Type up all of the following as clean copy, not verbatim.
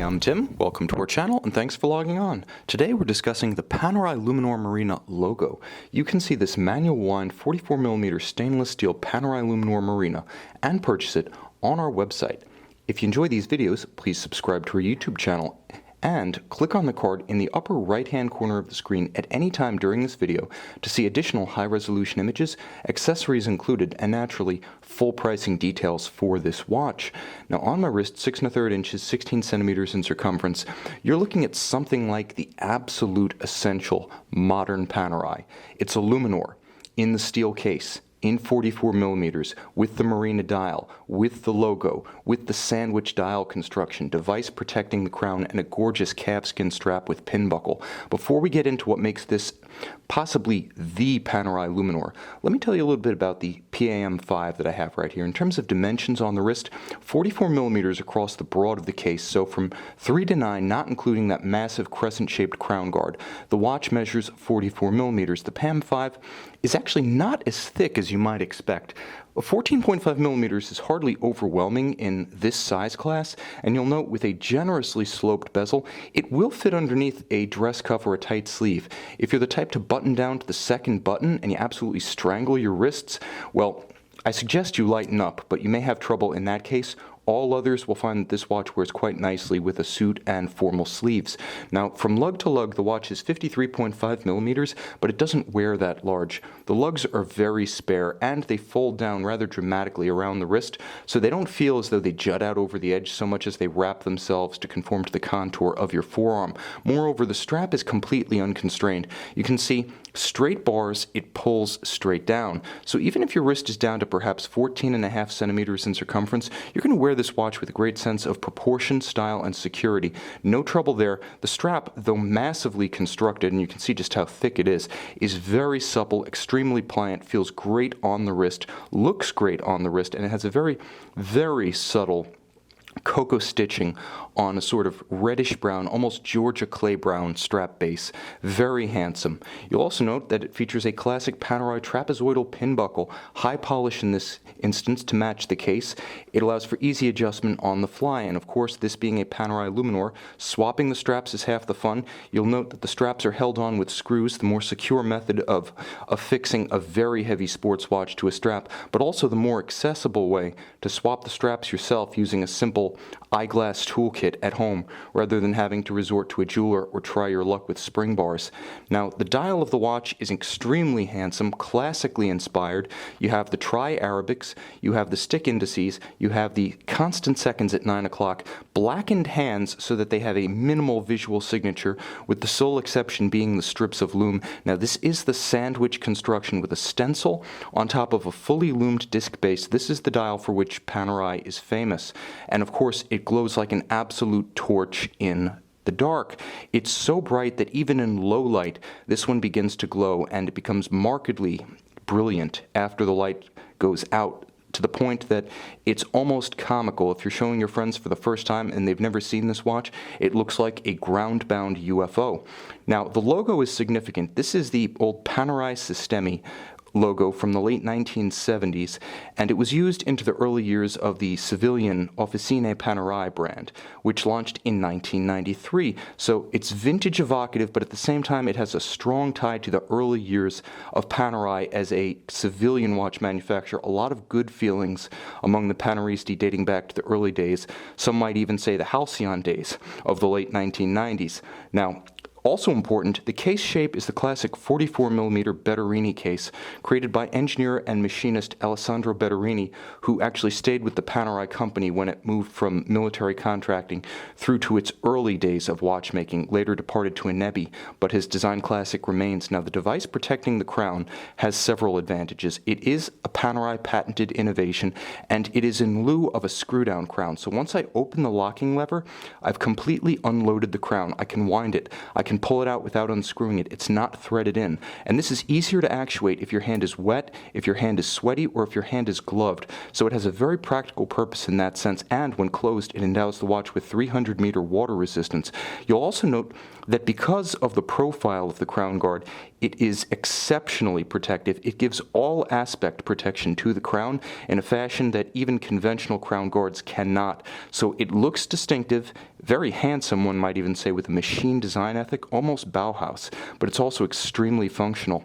I'm Tim, welcome to our channel, and thanks for logging on. Today we're discussing the Panerai Luminor Marina logo. You can see this manual wind 44mm stainless steel Panerai Luminor Marina and purchase it on our website. If you enjoy these videos, please subscribe to our YouTube channel and click on the card in the upper right-hand corner of the screen at any time during this video to see additional high-resolution images, accessories included, and naturally, full pricing details for this watch. Now on my wrist, 6 1/3 inches, 16 centimeters in circumference, you're looking at something like the absolute essential modern Panerai. It's a Luminor in the steel case, in 44mm, with the Marina dial, with the logo, with the sandwich dial construction, device protecting the crown, and a gorgeous calfskin strap with pin buckle. Before we get into what makes this possibly the Panerai Luminor, let me tell you a little bit about the PAM 5 that I have right here. In terms of dimensions on the wrist, 44mm across the broad of the case, so from 3 to 9, not including that massive crescent-shaped crown guard. The watch measures 44mm. The PAM 5 is actually not as thick as you might expect. 14.5mm is hardly overwhelming in this size class, and you'll note with a generously sloped bezel, it will fit underneath a dress cuff or a tight sleeve. If you're the type to button down to the second button and you absolutely strangle your wrists, well, I suggest you lighten up, but you may have trouble in that case. All others will find that this watch wears quite nicely with a suit and formal sleeves. Now, from lug to lug, the watch is 53.5mm, but it doesn't wear that large. The lugs are very spare, and they fold down rather dramatically around the wrist, so they don't feel as though they jut out over the edge so much as they wrap themselves to conform to the contour of your forearm. Moreover, the strap is completely unconstrained. You can see straight bars, it pulls straight down. So even if your wrist is down to perhaps 14.5 centimeters in circumference, you're going to wear this watch with a great sense of proportion, style, and security. No trouble there. The strap, though massively constructed, and you can see just how thick it is very supple, extremely pliant, feels great on the wrist, looks great on the wrist, and it has a very, very subtle cocoa stitching on a sort of reddish brown, almost Georgia clay brown strap base. Very handsome. You'll also note that it features a classic Panerai Trapezoidal Pin Buckle, high polish in this instance to match the case. It allows for easy adjustment on the fly, and of course, this being a Panerai Luminor, swapping the straps is half the fun. You'll note that the straps are held on with screws, the more secure method of affixing a very heavy sports watch to a strap, but also the more accessible way to swap the straps yourself using a simple eyeglass toolkit at home rather than having to resort to a jeweler or try your luck with spring bars. Now, the dial of the watch is extremely handsome, classically inspired. You have the tri-Arabics, you have the stick indices, you have the constant seconds at 9 o'clock, blackened hands so that they have a minimal visual signature, with the sole exception being the strips of loom. Now, this is the sandwich construction with a stencil on top of a fully loomed disc base. This is the dial for which Panerai is famous. And of course, it glows like an absolute torch in the dark. It's so bright that even in low light, this one begins to glow, and it becomes markedly brilliant after the light goes out, to the point that it's almost comical. If you're showing your friends for the first time and they've never seen this watch, it looks like a ground-bound UFO. Now, the logo is significant. This is the old Panerai Sistemi logo from the late 1970s, and it was used into the early years of the civilian Officine Panerai brand, which launched in 1993. So it's vintage evocative, but at the same time it has a strong tie to the early years of Panerai as a civilian watch manufacturer. A lot of good feelings among the Paneristi dating back to the early days. Some might even say the halcyon days of the late 1990s. Now, also important, the case shape is the classic 44mm Betterini case, created by engineer and machinist Alessandro Betterini, who actually stayed with the Panerai company when it moved from military contracting through to its early days of watchmaking, later departed to Inebi, but his design classic remains. Now, the device protecting the crown has several advantages. It is a Panerai patented innovation, and it is in lieu of a screw-down crown. So once I open the locking lever, I've completely unloaded the crown. I can wind it. I can pull it out without unscrewing it. It's not threaded in. And this is easier to actuate if your hand is wet, if your hand is sweaty, or if your hand is gloved. So it has a very practical purpose in that sense, and when closed, it endows the watch with 300-meter water resistance. You'll also note that because of the profile of the crown guard, it is exceptionally protective. It gives all aspect protection to the crown in a fashion that even conventional crown guards cannot. So it looks distinctive, Very handsome, one might even say, with a machine design ethic, almost Bauhaus, but it's also extremely functional.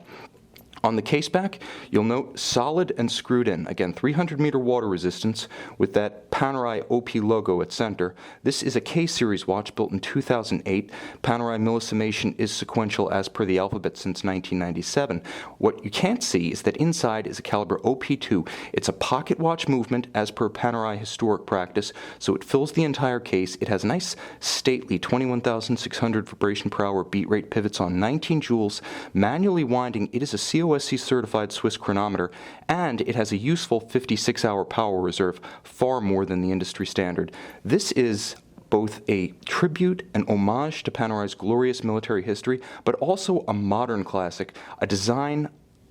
On the case back, you'll note solid and screwed in. Again, 300-meter water resistance with that Panerai OP logo at center. This is a K-series watch built in 2008. Panerai millissimation is sequential as per the alphabet since 1997. What you can't see is that inside is a caliber OP2. It's a pocket watch movement as per Panerai historic practice, so it fills the entire case. It has nice, stately 21,600 vibration per hour beat rate pivots on 19 joules. Manually winding, it is a COSC certified Swiss chronometer, and it has a useful 56-hour power reserve, far more than the industry standard. This is both a tribute and homage to Panerai's glorious military history, but also a modern classic, a design,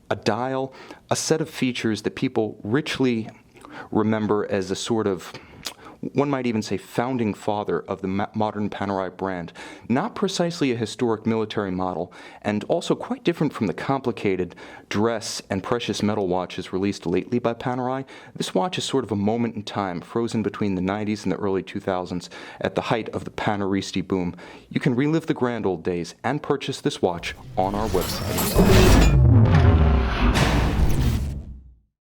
a dial, a set of features that people richly remember as a sort of, one might even say, founding father of the modern Panerai brand. Not precisely a historic military model, and also quite different from the complicated dress and precious metal watches released lately by Panerai. This watch is sort of a moment in time, frozen between the 90s and the early 2000s, at the height of the Paneristi boom. You can relive the grand old days and purchase this watch on our website.